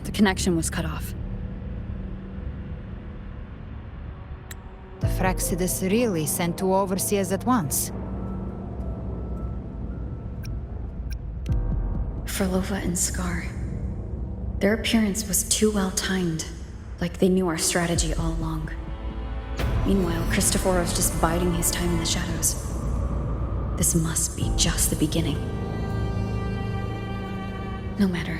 The connection was cut off. The Fraxidus really sent two overseers at once. Frolova and Scar. Their appearance was too well timed, like they knew our strategy all along. Meanwhile, Christophoros just biding his time in the shadows. This must be just the beginning. No matter.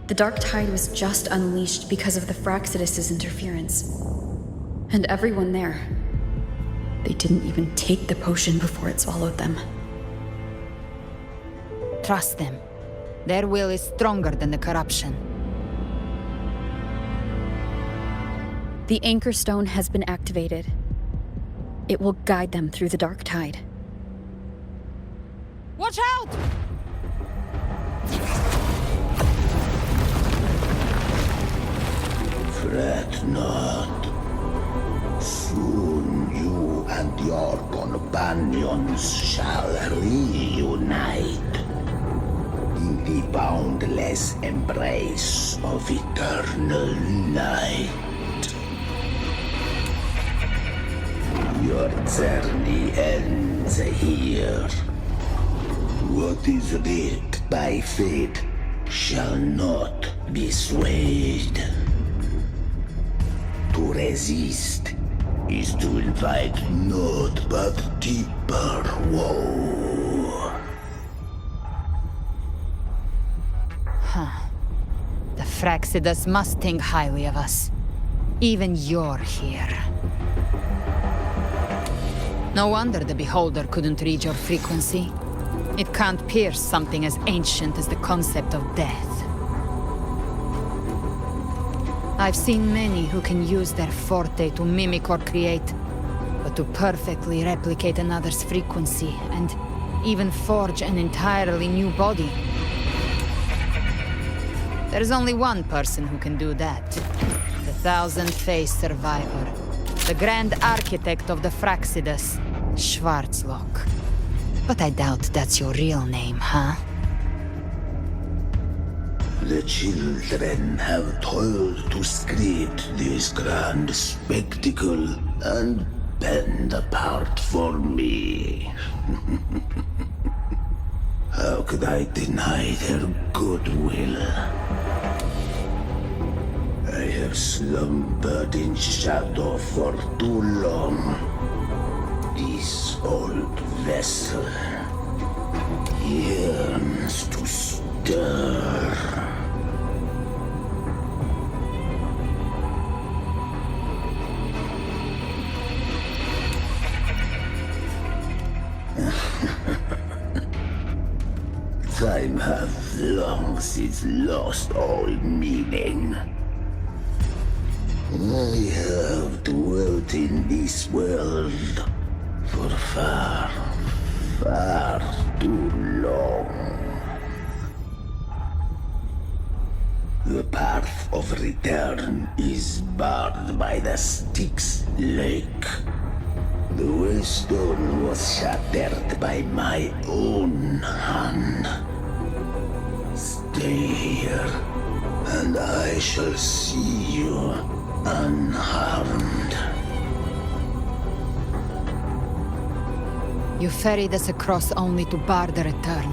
The Dark Tide was just unleashed because of the Fraxidus' interference. And everyone there, they didn't even take the potion before it swallowed them. Trust them. Their will is stronger than the corruption. The Anchor Stone has been activated. It will guide them through the Dark Tide. Watch out! Fret not. Soon you and your companions shall reunite in the boundless embrace of eternal light. Your journey ends here. What is writ by fate shall not be swayed. To resist is to invite naught but deeper woe. The Fraxidus must think highly of us. Even you're here. No wonder the Beholder couldn't read your frequency. It can't pierce something as ancient as the concept of death. I've seen many who can use their forte to mimic or create, but to perfectly replicate another's frequency and even forge an entirely new body. There's only one person who can do that. The thousand-faced survivor. The grand architect of the Fraxidus, Schwarzlock. But I doubt that's your real name, huh? The children have toiled to script this grand spectacle and bend apart for me. How could I deny their goodwill? I have slumbered in shadow for too long. This old vessel yearns to stir. Time hath long since lost all meaning. I have dwelt in this world for far, far too long. The path of return is barred by the Styx Lake. The Waystone was shattered by my own hand. Stay here, and I shall see you unharmed. You ferried us across only to bar the return.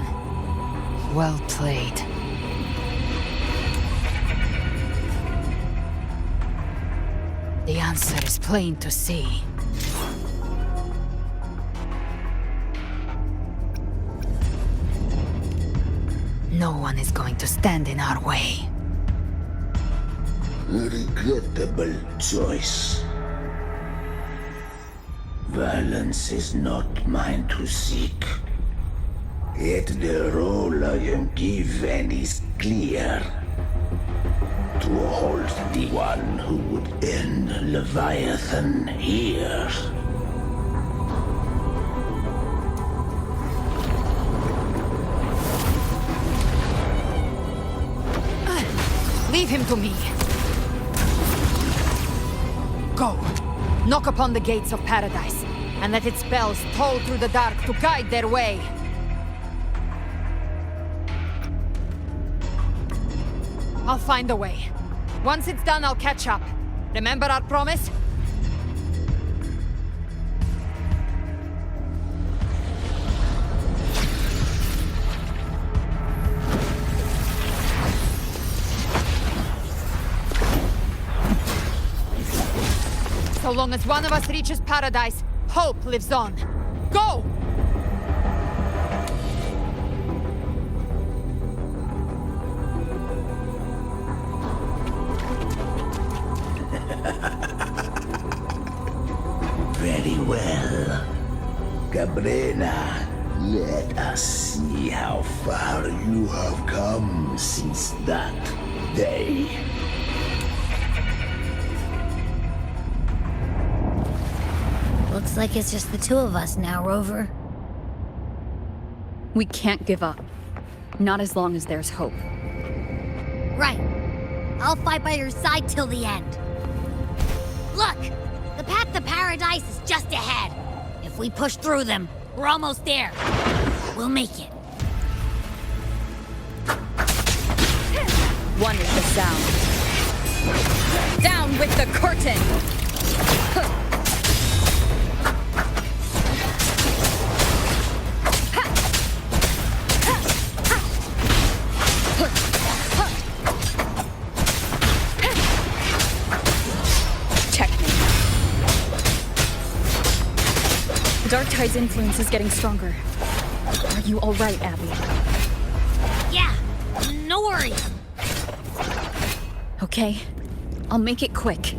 Well played. The answer is plain to see. No one is going to stand in our way. A regrettable choice. Violence is not mine to seek. Yet the role I am given is clear. To hold the one who would end Leviathan here. Leave him to me. Go. Knock upon the gates of paradise, and let its bells toll through the dark to guide their way. I'll find a way. Once it's done, I'll catch up. Remember our promise? So long as one of us reaches paradise, hope lives on. Go! Very well. Cabrera, let us see how far you have come since that day. Looks like it's just the two of us now, Rover. We can't give up. Not as long as there's hope. Right. I'll fight by your side till the end. Look! The path to paradise is just ahead. If we push through them, we're almost there. We'll make it. One is the sound. Down with the curtain! Dark Tide's influence is getting stronger. Are you all right, Abby? Yeah, no worries. Okay, I'll make it quick.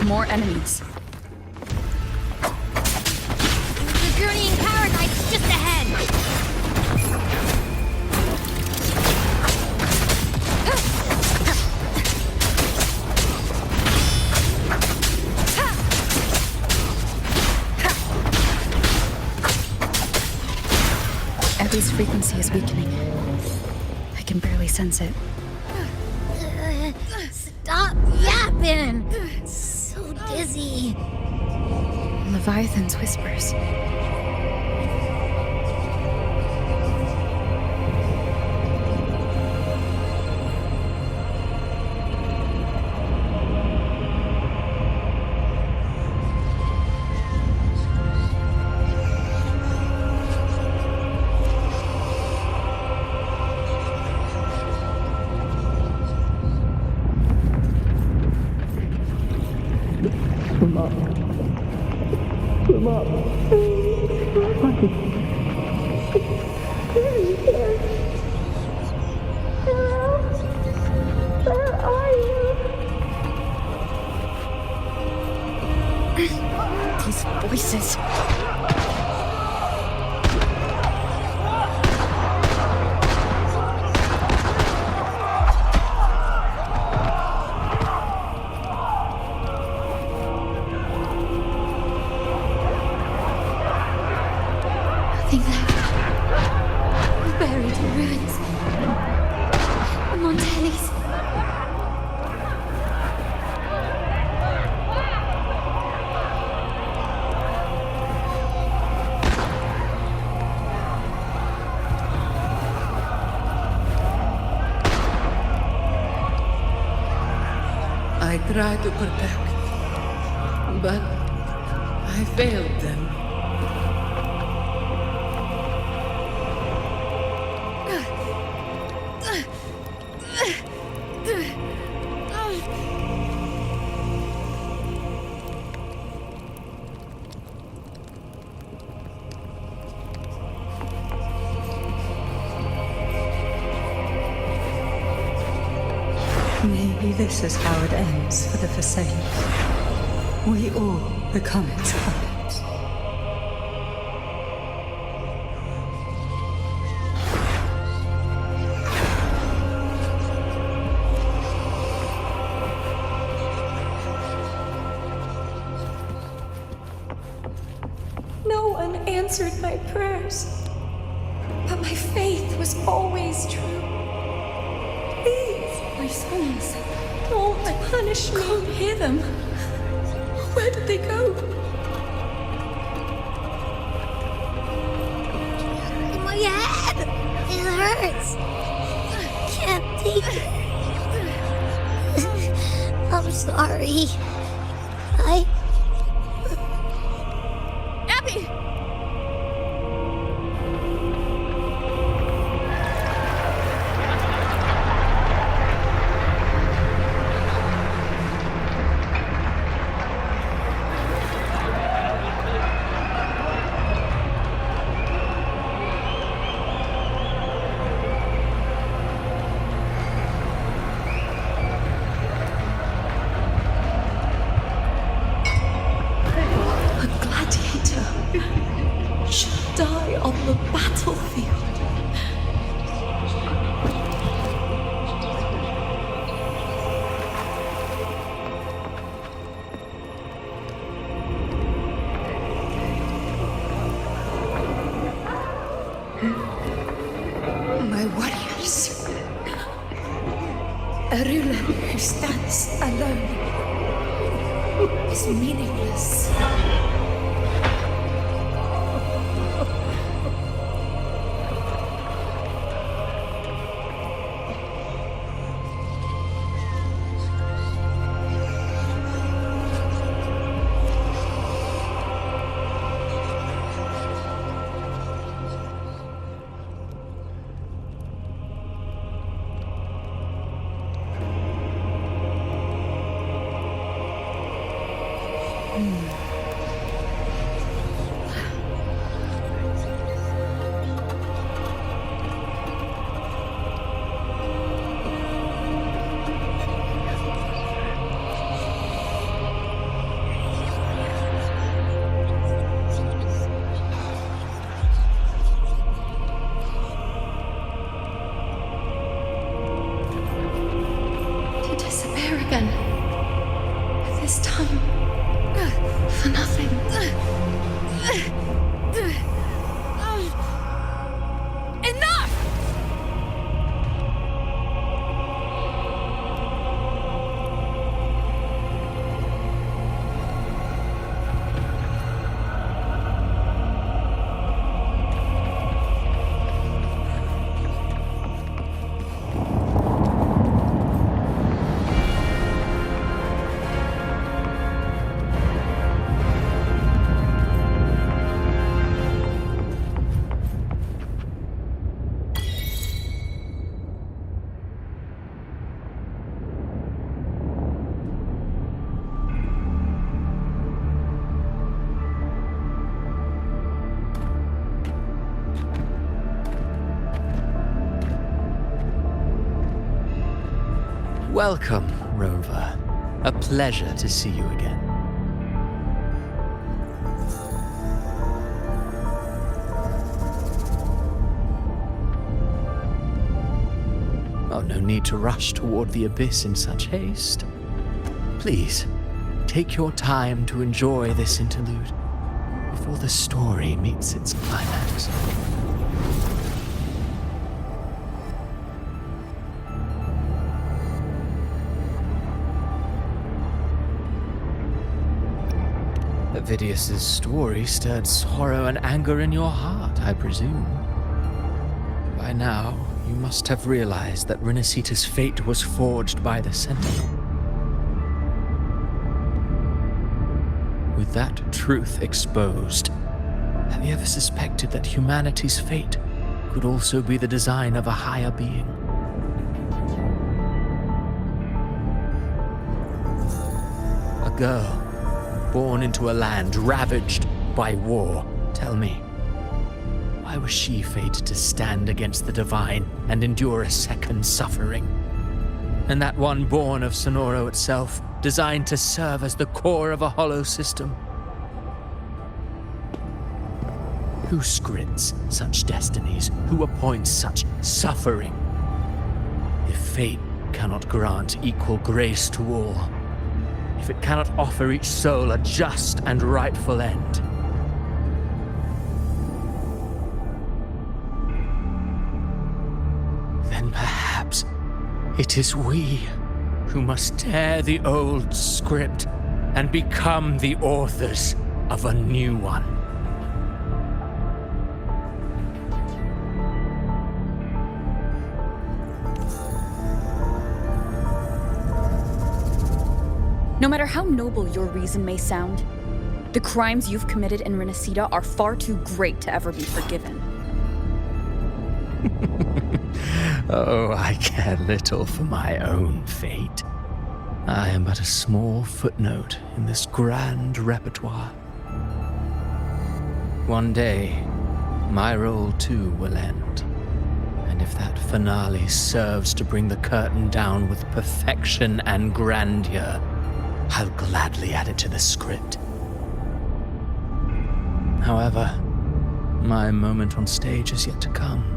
More enemies. The journey in paradise is just ahead. Abby's frequency is weakening. I can barely sense it. Stop yapping. So dizzy. Leviathan's whispers. These voices. Nothing left. Buried in ruins. Montelli's. I tried to protect, but I failed them. Maybe this is how it ends for the Forsaken. We all become its puppets. one answered my prayers. But my faith was always true. Please, my sons, don't punish me. I can't hear them. Where did they go? My head! It hurts! I can't take it. I'm sorry. Abby! A gladiator should die on the battlefield. My warriors. A ruler who stands alone is meaningless. To disappear again. This time, for nothing. Enough! Welcome, Rover. A pleasure to see you again. Oh, no need to rush toward the abyss in such haste. Please, take your time to enjoy this interlude before the story meets its climax. Avidius's story stirred sorrow and anger in your heart, I presume. By now, you must have realized that Renacita's fate was forged by the Sentinel. With that truth exposed, have you ever suspected that humanity's fate could also be the design of a higher being? A girl born into a land ravaged by war. Tell me, why was she fated to stand against the divine and endure a second suffering? And that one born of Sonoro itself, designed to serve as the core of a hollow system? Who scripts such destinies? Who appoints such suffering? If fate cannot grant equal grace to all, if it cannot offer each soul a just and rightful end, It is we who must tear the old script and become the authors of a new one. No matter how noble your reason may sound, the crimes you've committed in Renacida are far too great to ever be forgiven. Oh, I care little for my own fate. I am but a small footnote in this grand repertoire. One day, my role too will end. And if that finale serves to bring the curtain down with perfection and grandeur, I'll gladly add it to the script. However, my moment on stage is yet to come.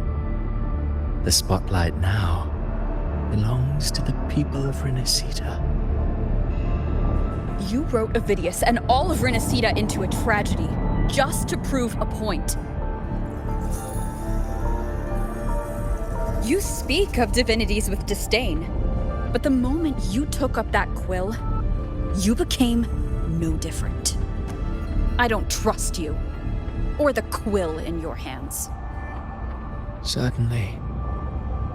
The spotlight now belongs to the people of Renacida. You wrote Ovidius and all of Renacida into a tragedy, just to prove a point. You speak of divinities with disdain, but the moment you took up that quill, you became no different. I don't trust you, or the quill in your hands. Certainly.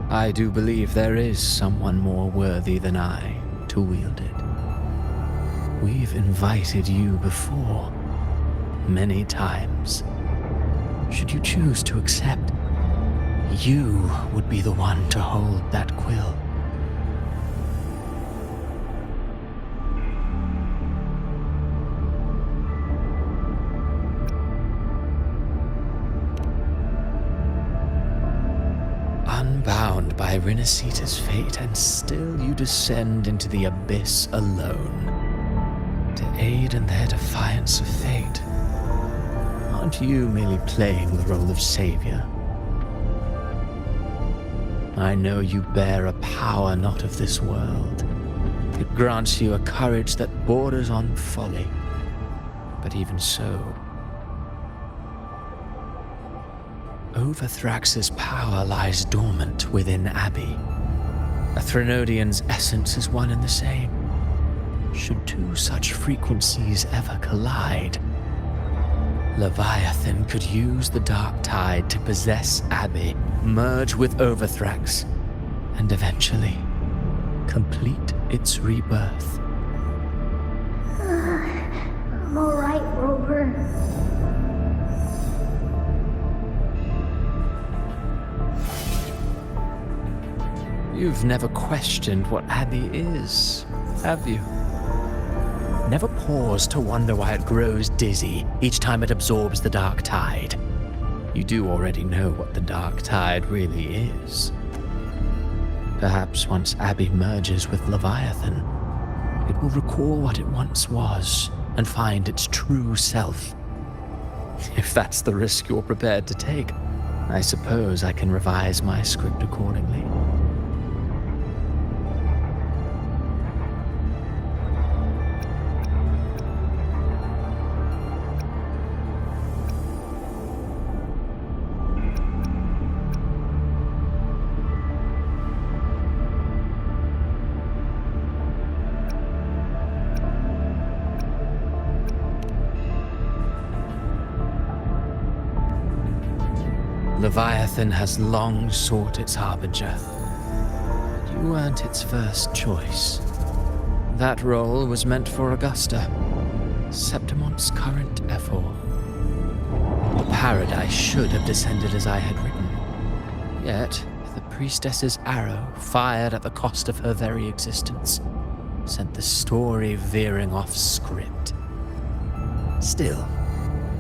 I do believe there is someone more worthy than I to wield it. We've invited you before, many times. Should you choose to accept, you would be the one to hold that quill. Unbound by Renacida's fate, and still you descend into the abyss alone, to aid in their defiance of fate. Aren't you merely playing the role of savior? I know you bear a power not of this world. It grants you a courage that borders on folly. But even so, Overthrax's power lies dormant within Abbey. A Threnodian's essence is one and the same. Should two such frequencies ever collide, Leviathan could use the dark tide to possess Abbey, merge with Overthrax, and eventually complete its rebirth. I'm alright, Rover. You've never questioned what Abbey is, have you? Never paused to wonder why it grows dizzy each time it absorbs the dark tide. You do already know what the dark tide really is. Perhaps once Abbey merges with Leviathan, it will recall what it once was and find its true self. If that's the risk you're prepared to take, I suppose I can revise my script accordingly. Leviathan has long sought its harbinger. You weren't its first choice. That role was meant for Augusta, Septimon's current ephor. The paradise should have descended as I had written. Yet, the priestess's arrow, fired at the cost of her very existence, sent the story veering off script. Still,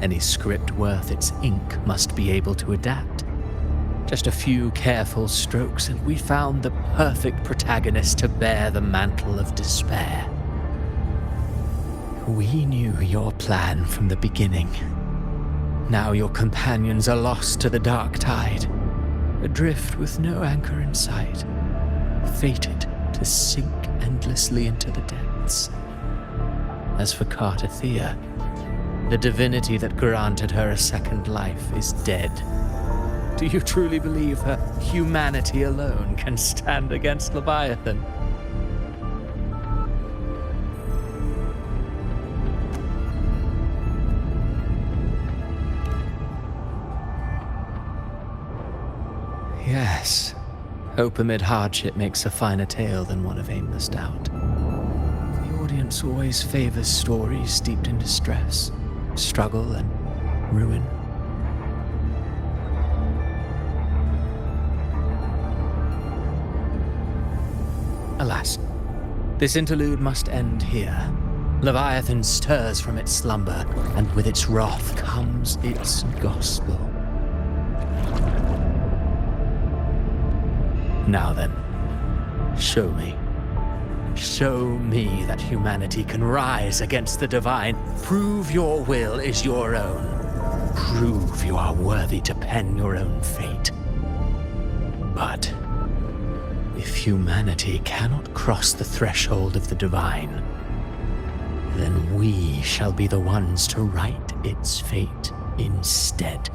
any script worth its ink must be able to adapt. Just a few careful strokes, and we found the perfect protagonist to bear the mantle of despair. We knew your plan from the beginning. Now your companions are lost to the dark tide, adrift with no anchor in sight, fated to sink endlessly into the depths. As for Cartathea, the divinity that granted her a second life is dead, Do you truly believe her humanity alone can stand against Leviathan? Yes. Hope amid hardship makes a finer tale than one of aimless doubt. The audience always favors stories steeped in distress, struggle, and ruin. Alas, this interlude must end here. Leviathan stirs from its slumber, and with its wrath comes its gospel. Now then, show me. Show me that humanity can rise against the divine. Prove your will is your own. Prove you are worthy to pen your own fate. But if humanity cannot cross the threshold of the divine, then we shall be the ones to write its fate instead.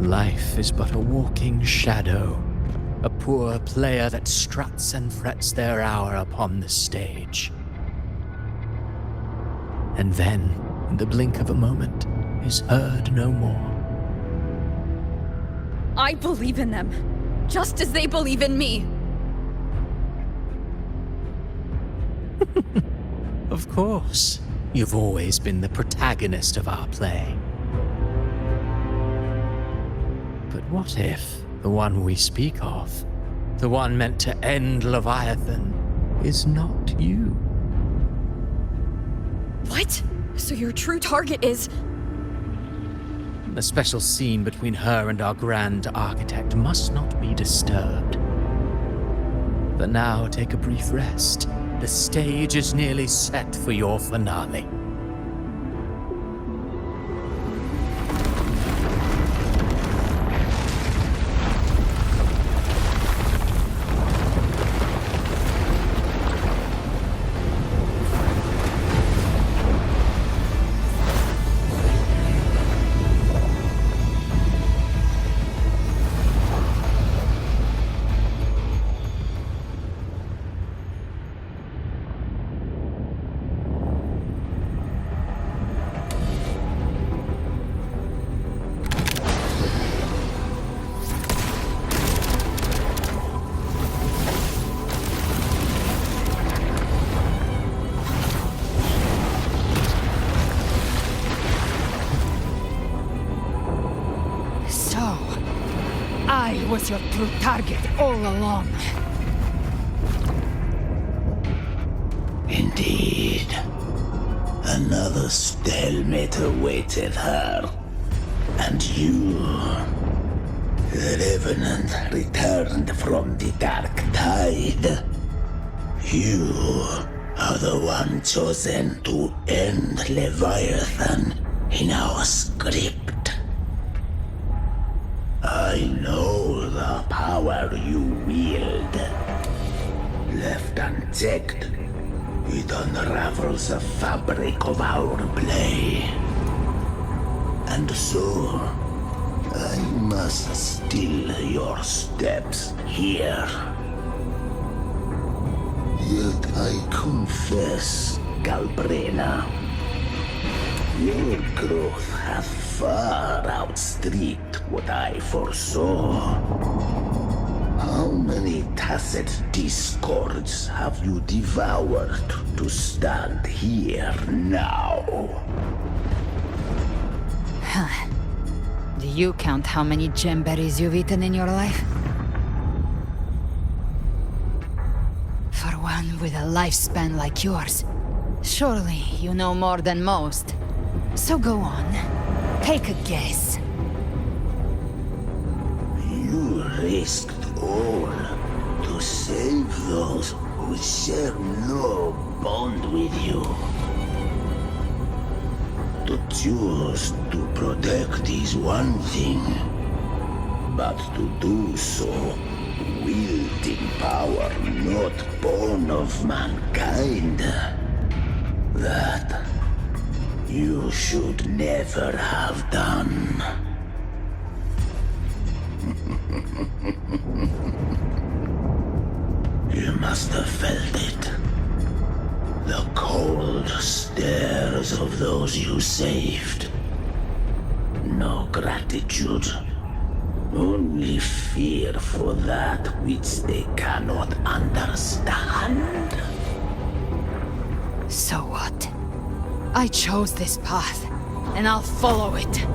Life is but a walking shadow, a poor player that struts and frets their hour upon the stage. And then, in the blink of a moment, is heard no more. I believe in them, just as they believe in me. Of course, you've always been the protagonist of our play. But what if the one we speak of, the one meant to end Leviathan, is not you? What? So your true target is... The special scene between her and our grand architect must not be disturbed. But now take a brief rest. The stage is nearly set for your finale. I was your true target all along. Indeed. Another stalemate awaited her. And you, the Revenant, returned from the Dark Tide. You are the one chosen to end Leviathan in our script. I know the power you wield. Left unchecked, it unravels the fabric of our play. And so, I must still your steps here. Yet I confess, Galbrena, your growth hath far outstripped what I foresaw. How many tacit discords have you devoured to stand here now? Huh. Do you count how many gemberries you've eaten in your life? For one with a lifespan like yours, surely you know more than most. So go on, take a guess. You risked all to save those who share no bond with you. To choose to protect is one thing, but to do so wielding wielding power not born of mankind. That you should never have done. You must have felt it. The cold stares of those you saved. No gratitude. Only fear for that which they cannot understand. So what? I chose this path, and I'll follow it.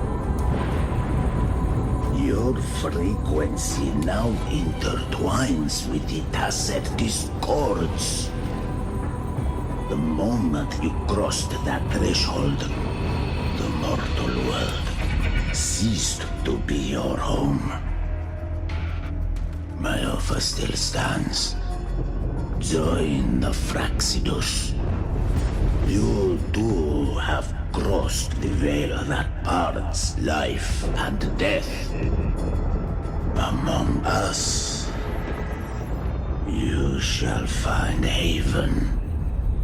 Your frequency now intertwines with the Tacet discords. The moment you crossed that threshold, the mortal world ceased to be your home. My offer still stands. Join the Fraxidus. You too have crossed the veil that parts life and death. Among us, you shall find haven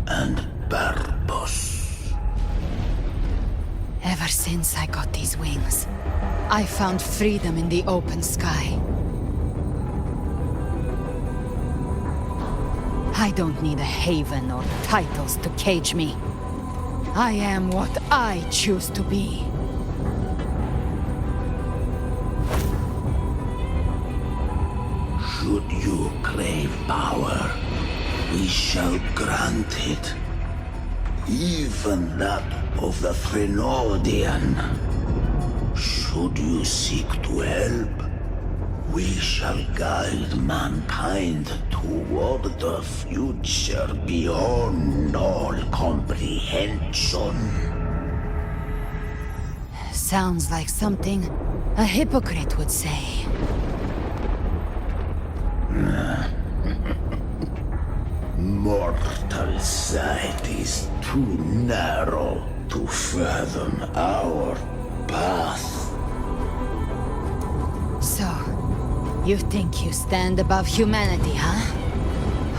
and purpose. Ever since I got these wings, I found freedom in the open sky. I don't need a haven or titles to cage me. I am what I choose to be. Should you crave power, we shall grant it. Even that of the Frenodian. Should you seek to help, we shall guide mankind toward the future beyond all comprehension. Sounds like something a hypocrite would say. Mortal sight is too narrow to fathom our path. So, you think you stand above humanity, huh?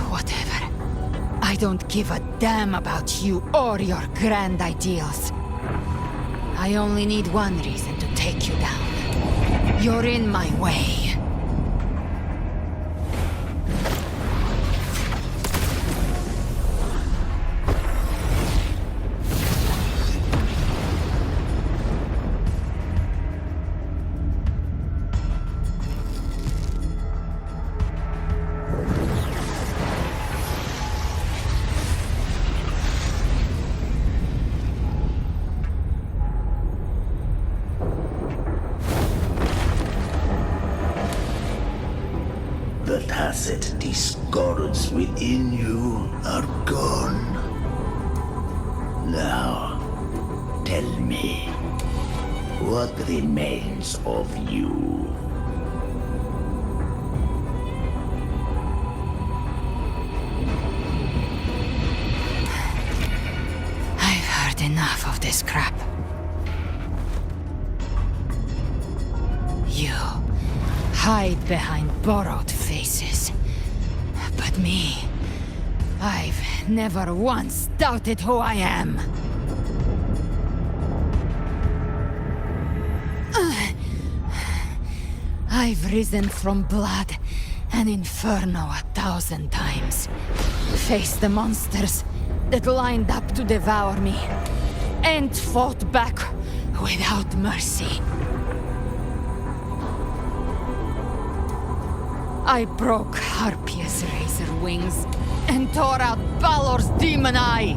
Whatever. I don't give a damn about you or your grand ideals. I only need one reason to take you down. You're in my way. The tacit discords within you are gone. Now, tell me, what remains of you? I've heard enough of this crap. You hide behind borrowed faces. But me, I've never once doubted who I am. I've risen from blood and inferno 1,000 times. Faced the monsters that lined up to devour me, and fought back without mercy. I broke Harpia's razor wings and tore out Balor's demon eye.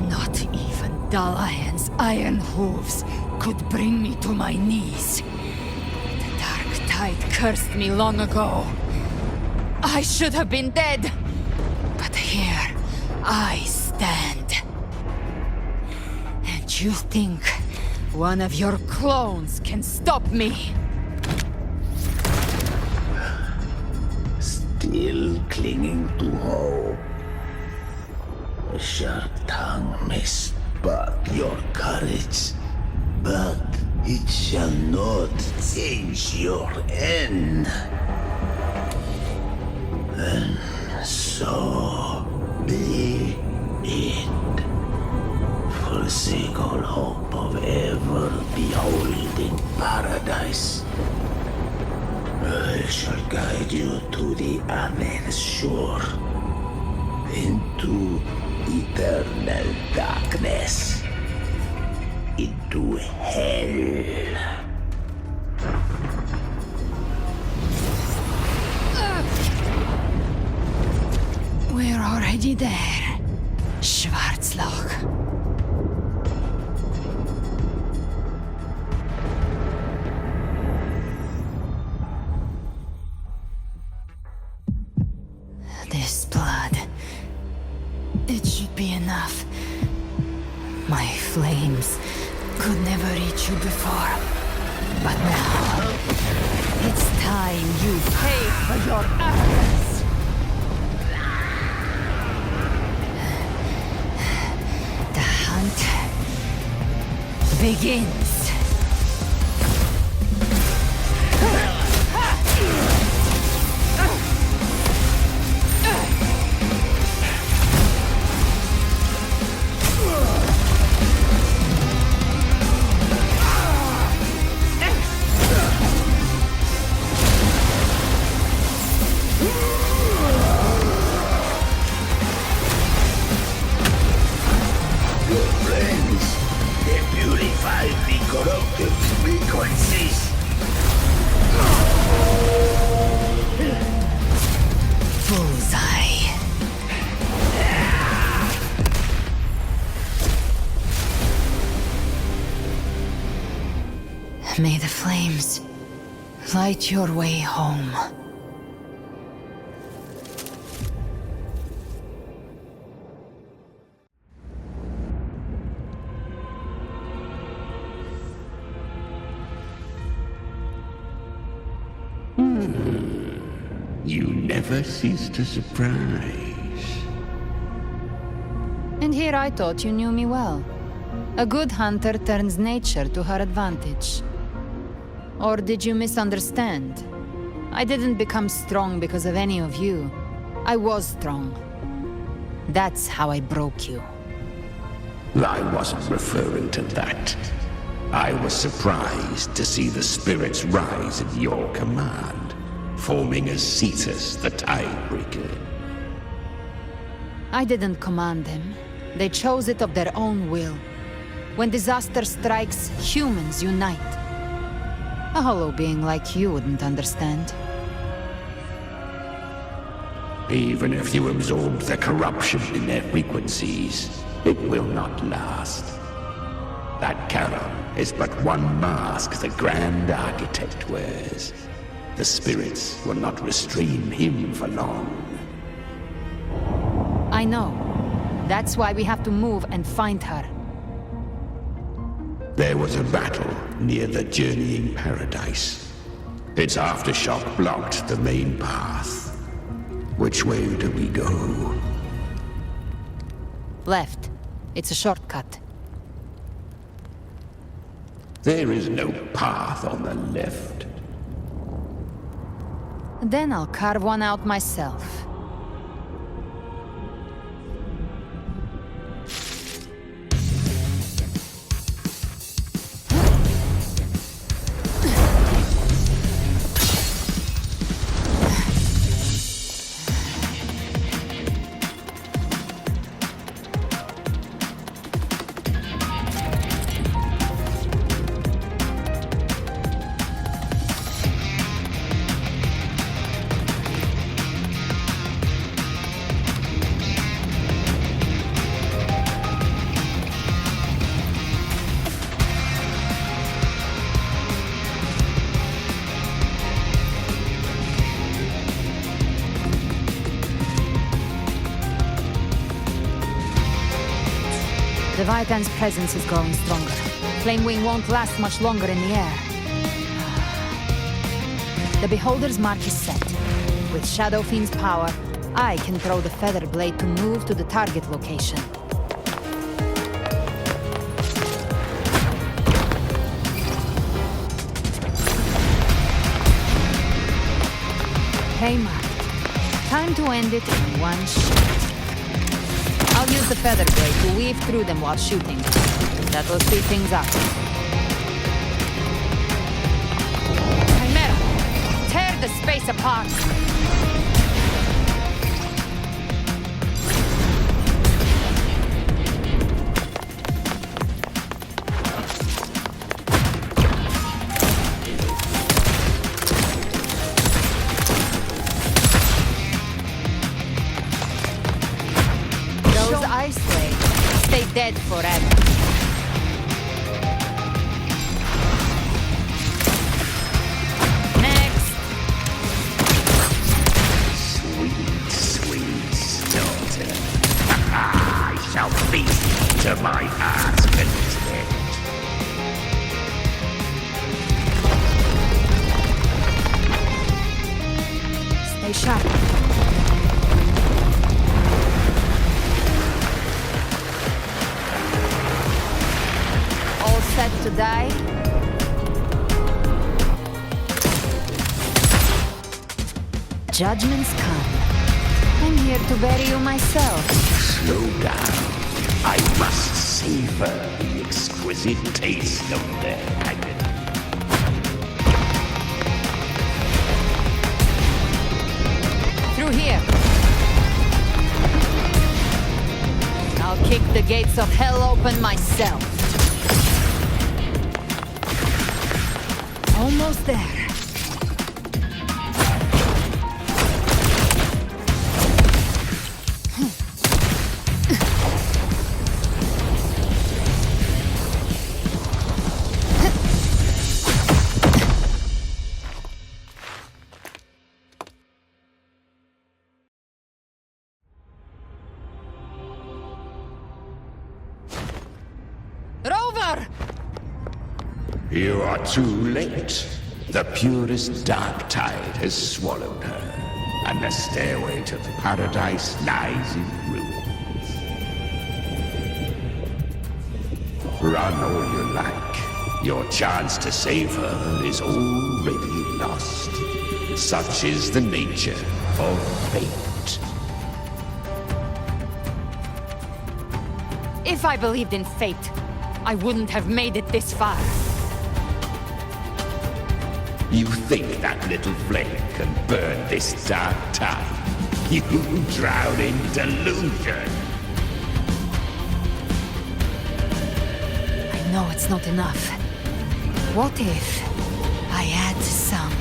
Not even Dalahan's iron hooves could bring me to my knees. The dark tide cursed me long ago. I should have been dead, but here I stand. And you think one of your clones can stop me? Still clinging to hope. A sharp tongue may spark your courage, but it shall not change your end. So be it. Forsake all hope of ever beholding paradise. I shall guide you to the other shore, into eternal darkness, into hell. We're already there. Schwarzloch. This blood. It should be enough. My flames could never reach you before. But now, it's time you pay for your arrogance. The hunt begins. Your friends, they purify the corrupted frequencies. Bullseye. May the flames light your way home. You never cease to surprise. And here I thought you knew me well. A good hunter turns nature to her advantage. Or did you misunderstand? I didn't become strong because of any of you. I was strong. That's how I broke you. I wasn't referring to that. I was surprised to see the spirits rise at your command, forming as Cetus the Tidebreaker. I didn't command them. They chose it of their own will. When disaster strikes, humans unite. A hollow being like you wouldn't understand. Even if you absorb the corruption in their frequencies, it will not last. That Charon is but one mask the Grand Architect wears. The spirits will not restrain him for long. I know. That's why we have to move and find her. There was a battle near the Journeying Paradise. Its aftershock blocked the main path. Which way do we go? Left. It's a shortcut. There is no path on the left. Then I'll carve one out myself. The Vitan's presence is growing stronger. Flamewing won't last much longer in the air. The Beholder's mark is set. With Shadow Fiend's power, I can throw the Feather Blade to move to the target location. Hey, Mark. Time to end it in one shot. I'll use the feather blade to weave through them while shooting. That'll speed things up. Chimera! Tear the space apart! Those ice blades stay dead forever. Next! Sweet, sweet daughter. I shall feast to my heart's content. Stay sharp. All set to die? Judgments come. I'm here to bury you myself. Slow down. I must savor the exquisite taste of their agony. Through here. I'll kick the gates of hell open myself. Almost there. Rover! You are too late. The purest dark tide has swallowed her, and the stairway to paradise lies in ruins. Run all you like. Your chance to save her is already lost. Such is the nature of fate. If I believed in fate, I wouldn't have made it this far. You think that little flame can burn this dark tide? You drown in delusion. I know it's not enough. What if I add some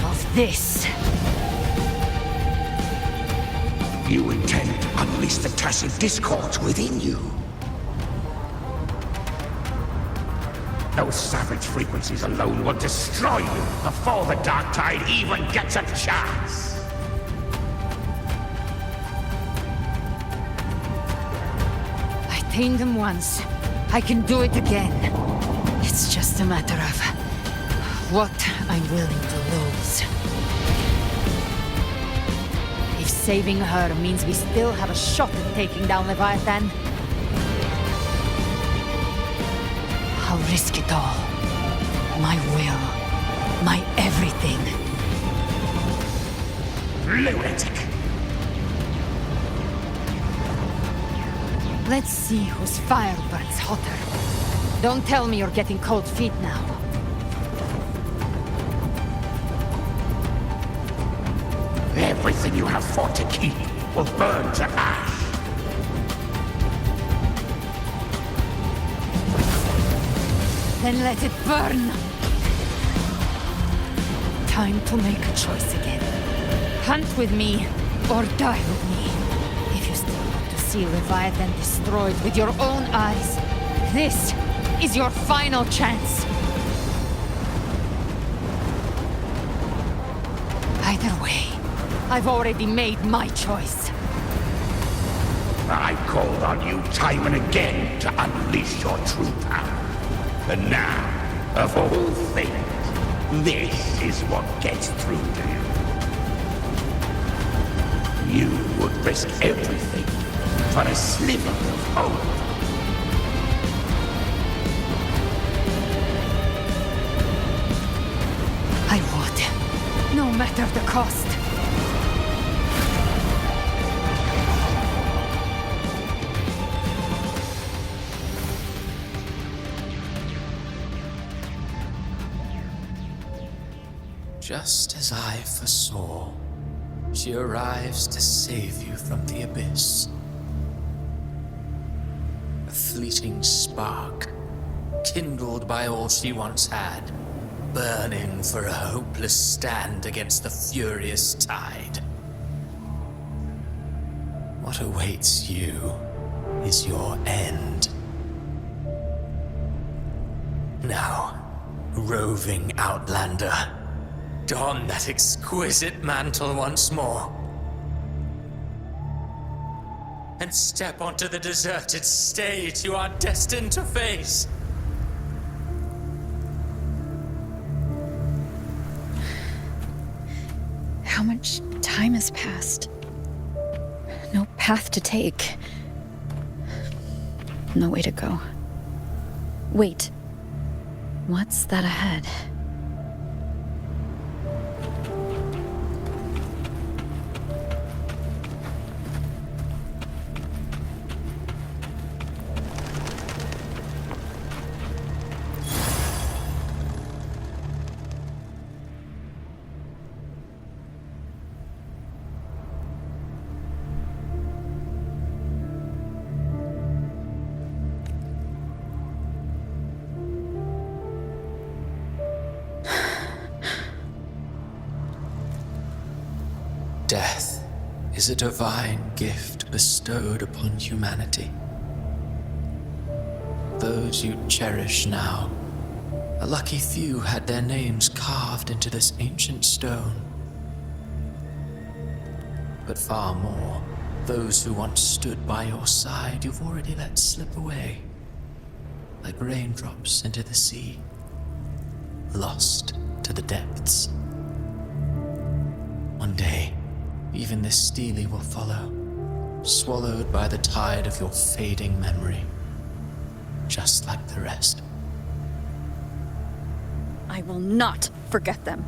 of this? You intend to unleash the tacit discord within you. Those savage frequencies alone will destroy you before the dark tide even gets a chance. I tamed them once. I can do it again. It's just a matter of what I'm willing to lose. If saving her means we still have a shot at taking down Leviathan, I'll risk it all. My will. My everything. Lunatic! Let's see whose fire burns hotter. Don't tell me you're getting cold feet now. Everything you have fought to keep will burn to ash. Then let it burn! Time to make a choice again. Hunt with me, or die with me. If you still want to see Leviathan destroyed with your own eyes, this is your final chance. Either way, I've already made my choice. I called on you time and again to unleash your true power. And now, of all things, this is what gets through to you. You would risk everything for a sliver of hope. I would, no matter the cost. Just as I foresaw, she arrives to save you from the abyss. A fleeting spark, kindled by all she once had, burning for a hopeless stand against the furious tide. What awaits you is your end. Now, roving outlander, don that exquisite mantle once more, and step onto the deserted stage you are destined to face. How much time has passed? No path to take. No way to go. Wait. What's that ahead? Death is a divine gift bestowed upon humanity. Those you cherish now, a lucky few had their names carved into this ancient stone. But far more, those who once stood by your side you've already let slip away, like raindrops into the sea, lost to the depths. One day, even this stele will follow, swallowed by the tide of your fading memory, just like the rest. I will not forget them.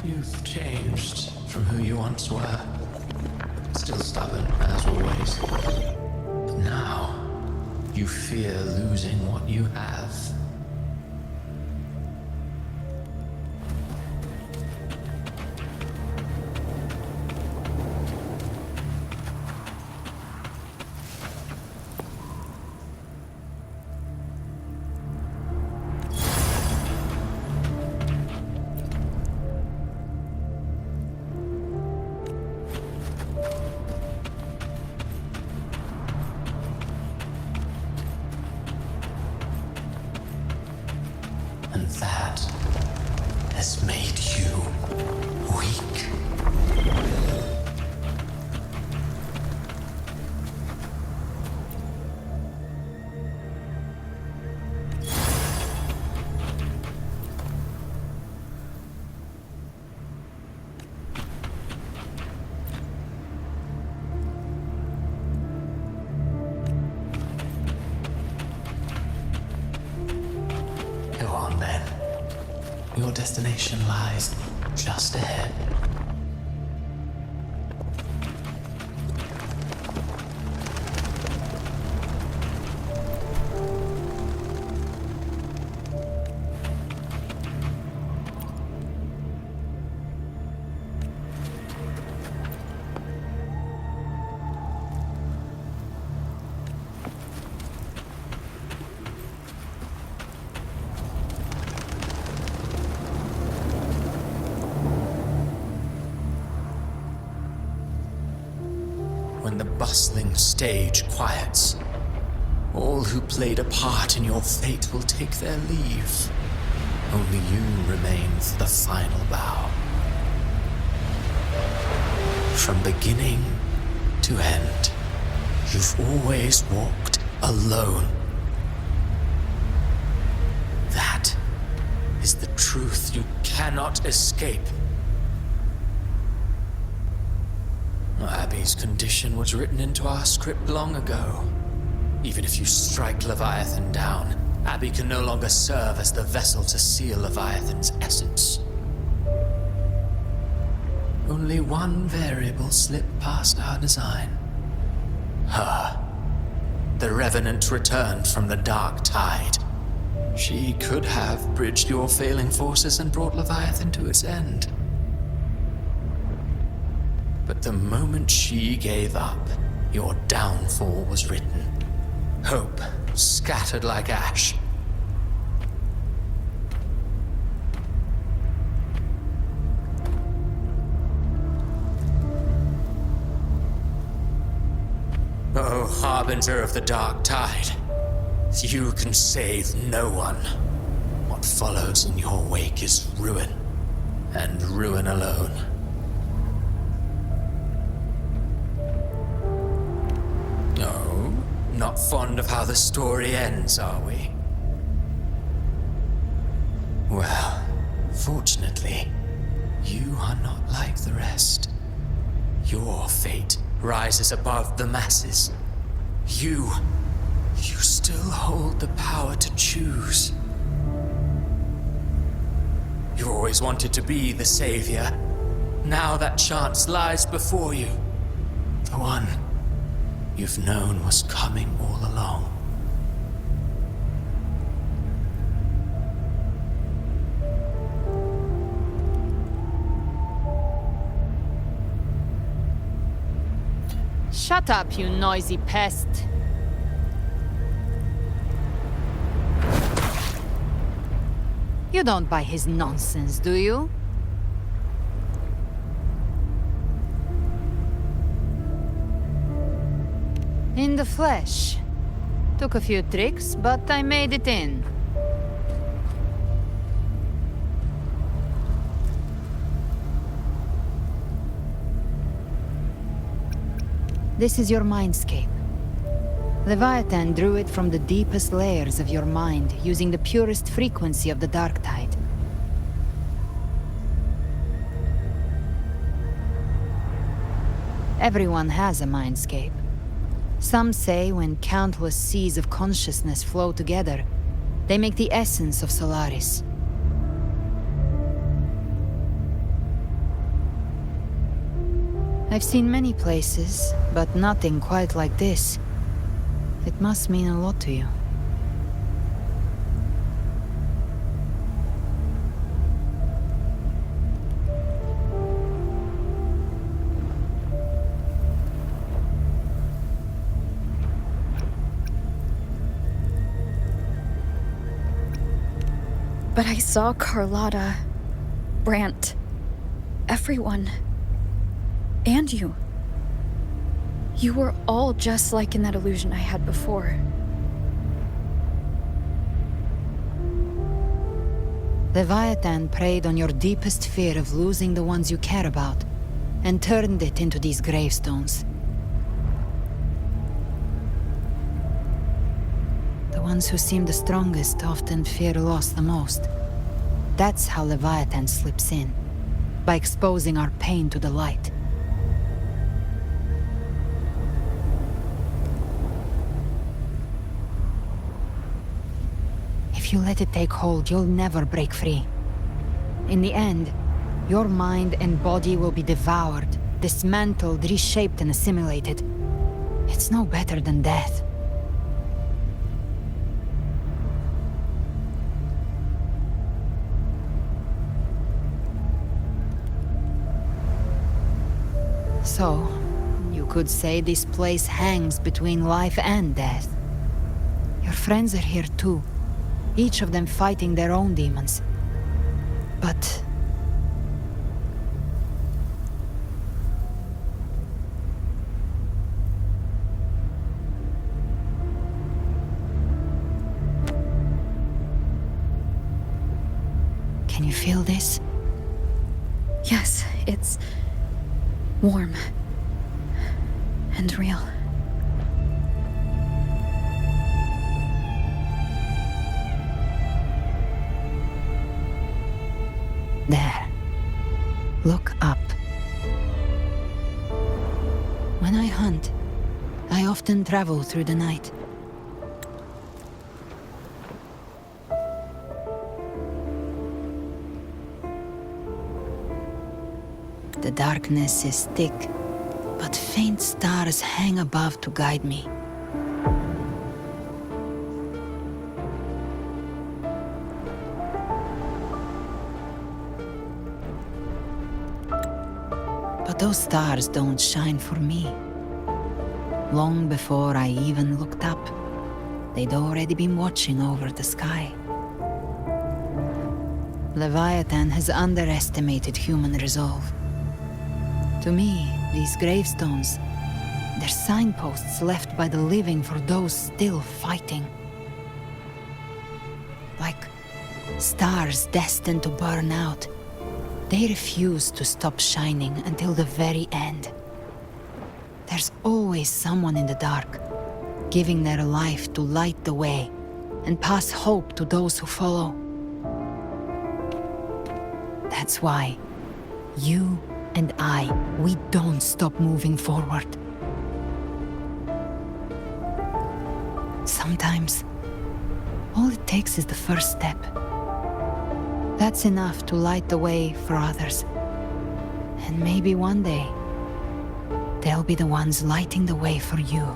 You've changed from who you once were. Still stubborn, as always. But now, you fear losing what you have. And that has made you weak. Go on then. Your destination lies just ahead. When the bustling stage quiets, all who played a part in your fate will take their leave. Only you remain for the final bow. From beginning to end, you've always walked alone. is the truth you cannot escape. Abby's condition was written into our script long ago. Even if you strike Leviathan down, Abby can no longer serve as the vessel to seal Leviathan's essence. Only one variable slipped past our design. Her. The Revenant returned from the dark tide. She could have bridged your failing forces and brought Leviathan to its end. But the moment she gave up, your downfall was written. Hope scattered like ash. Oh, harbinger of the dark tide, you can save no one. What follows in your wake is ruin, and ruin alone. No, not fond of how the story ends, are we? Well, fortunately, you are not like the rest. Your fate rises above the masses. You still hold the power to choose. You always wanted to be the savior. Now that chance lies before you. The one you've known was coming all along. Shut up, you noisy pest. You don't buy his nonsense, do you? In the flesh. Took a few tricks, but I made it in. This is your mindscape. Leviathan drew it from the deepest layers of your mind, using the purest frequency of the dark tide. Everyone has a mindscape. Some say when countless seas of consciousness flow together, they make the essence of Solaris. I've seen many places, but nothing quite like this. It must mean a lot to you. But I saw Carlotta, Brant, everyone. And you. You were all just like in that illusion I had before. Leviathan preyed on your deepest fear of losing the ones you care about, and turned it into these gravestones. The ones who seem the strongest often fear loss the most. That's how Leviathan slips in, by exposing our pain to the light. If you let it take hold, you'll never break free. In the end, your mind and body will be devoured, dismantled, reshaped, and assimilated. It's no better than death. So, you could say this place hangs between life and death. Your friends are here too. Each of them fighting their own demons. But... can you feel this? Yes, it's warm and real. There. Look up. When I hunt, I often travel through the night. The darkness is thick, but faint stars hang above to guide me. But those stars don't shine for me. Long before I even looked up, they'd already been watching over the sky. Leviathan has underestimated human resolve. To me, these gravestones, they're signposts left by the living for those still fighting. Like stars destined to burn out, they refuse to stop shining until the very end. There's always someone in the dark, giving their life to light the way and pass hope to those who follow. That's why you and we don't stop moving forward. Sometimes, all it takes is the first step. That's enough to light the way for others. And maybe one day, they'll be the ones lighting the way for you.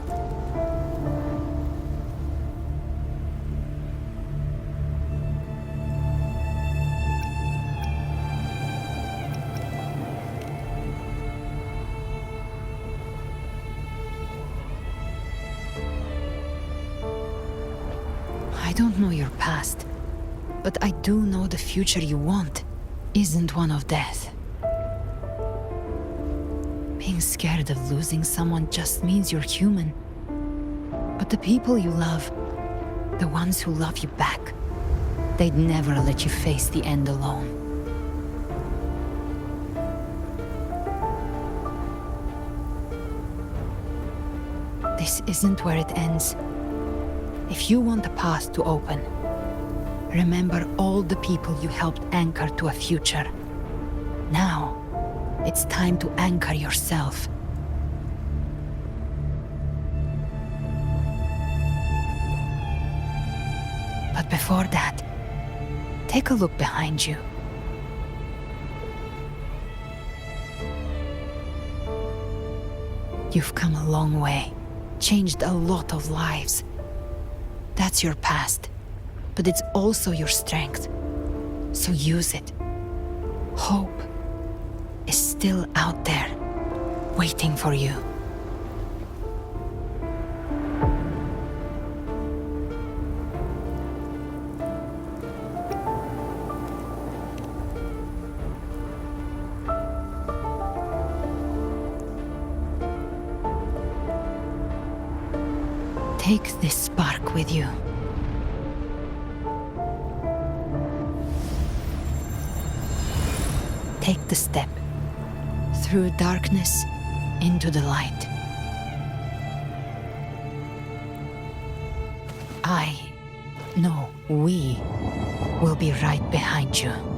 I don't know your past, but I do know the future you want isn't one of death. Being scared of losing someone just means you're human. But the people you love, the ones who love you back, they'd never let you face the end alone. This isn't where it ends. If you want the path to open, remember all the people you helped anchor to a future. Now, it's time to anchor yourself. But before that, take a look behind you. You've come a long way, changed a lot of lives. That's your past, but it's also your strength. So use it. Hope is still out there, waiting for you. Take this spark with you. Take the step through darkness into the light. We will be right behind you.